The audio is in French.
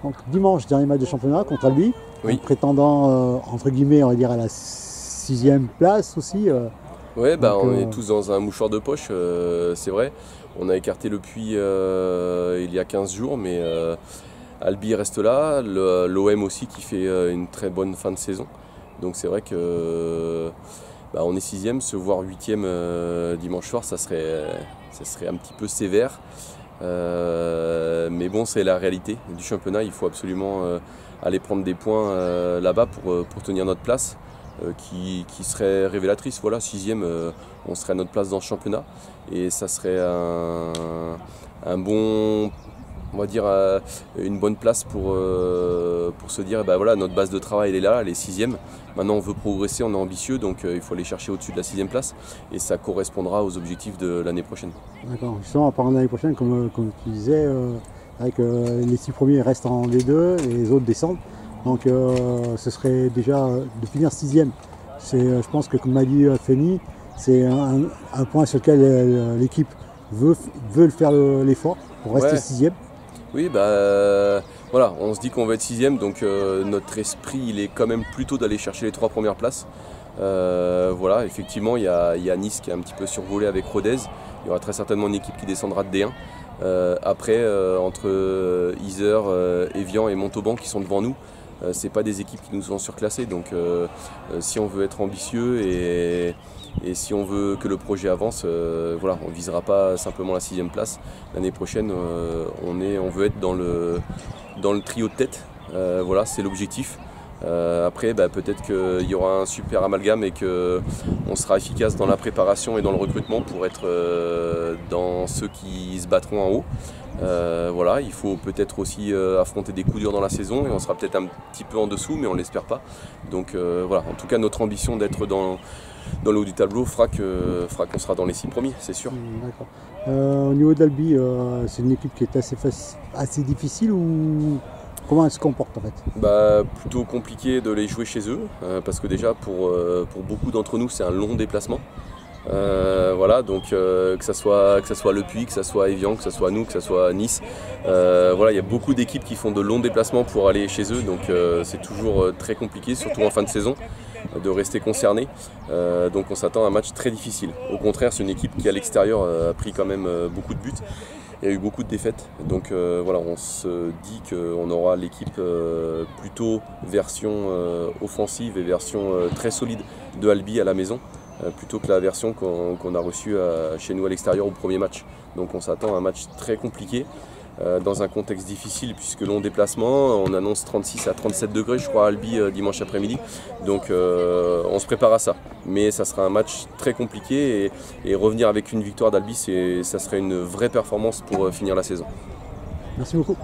Donc dimanche, dernier match de championnat contre Albi, Oui. prétendant entre guillemets, on va dire à la 6e place aussi. Ouais, bah, Donc, on est tous dans un mouchoir de poche, c'est vrai. On a écarté le Puy il y a 15 jours, mais Albi reste là, l'OM aussi qui fait une très bonne fin de saison. Donc c'est vrai que bah, on est 6e, se voir 8e dimanche soir, ça serait un petit peu sévère. Mais bon, c'est la réalité du championnat, il faut absolument aller prendre des points là-bas pour tenir notre place. Qui serait révélatrice. Voilà, 6e, on serait à notre place dans ce championnat et ça serait un bon, on va dire, une bonne place pour se dire, bah voilà, notre base de travail elle est là, elle est 6e. Maintenant on veut progresser, on est ambitieux, donc il faut aller chercher au-dessus de la 6e place et ça correspondra aux objectifs de l'année prochaine. D'accord, justement, à part l'année prochaine, comme tu disais, avec les 6 premiers restent en D2 et les autres descendent. Donc ce serait déjà de finir 6e. Je pense que comme m'a dit Feni, c'est un point sur lequel l'équipe veut faire l'effort pour rester 6e. Oui, bah voilà, on se dit qu'on va être 6e, donc notre esprit il est quand même plutôt d'aller chercher les 3 premières places. Voilà, effectivement, il y a Nice qui est un petit peu survolé avec Rodez. Il y aura très certainement une équipe qui descendra de D1. Après, entre Yzeure, Evian et Montauban qui sont devant nous, c'est pas des équipes qui nous ont surclassés. Donc si on veut être ambitieux et si on veut que le projet avance, voilà, on ne visera pas simplement la 6e place. L'année prochaine, on veut être dans le trio de tête. Voilà, c'est l'objectif. Après, bah, peut-être qu'il y aura un super amalgame et qu'on sera efficace dans la préparation et dans le recrutement pour être dans ceux qui se battront en haut. Voilà, il faut peut-être aussi affronter des coups durs dans la saison et on sera peut-être un petit peu en dessous, mais on ne l'espère pas. Donc voilà, en tout cas, notre ambition d'être dans le haut du tableau fera qu'on sera dans les 6 premiers, c'est sûr. D'accord. Au niveau d'Albi, c'est une équipe qui est assez difficile ou comment elle se comporte en fait? Bah, plutôt compliqué de les jouer chez eux, parce que déjà pour beaucoup d'entre nous c'est un long déplacement. Voilà, donc que ça soit le Puy, que ça soit Evian, que ça soit nous, que ça soit Nice. Voilà, il y a beaucoup d'équipes qui font de longs déplacements pour aller chez eux, donc c'est toujours très compliqué, surtout en fin de saison, de rester concerné. Donc on s'attend à un match très difficile. Au contraire, c'est une équipe qui à l'extérieur a pris quand même beaucoup de buts. Il y a eu beaucoup de défaites, donc voilà, on se dit qu'on aura l'équipe plutôt version offensive et version très solide de Albi à la maison, plutôt que la version qu'on a reçue chez nous à l'extérieur au premier match. Donc on s'attend à un match très compliqué, dans un contexte difficile puisque long déplacement, on annonce 36 à 37 degrés je crois à Albi dimanche après-midi, donc on se prépare à ça. Mais ça sera un match très compliqué et revenir avec une victoire d'Albi, ça serait une vraie performance pour finir la saison. Merci beaucoup.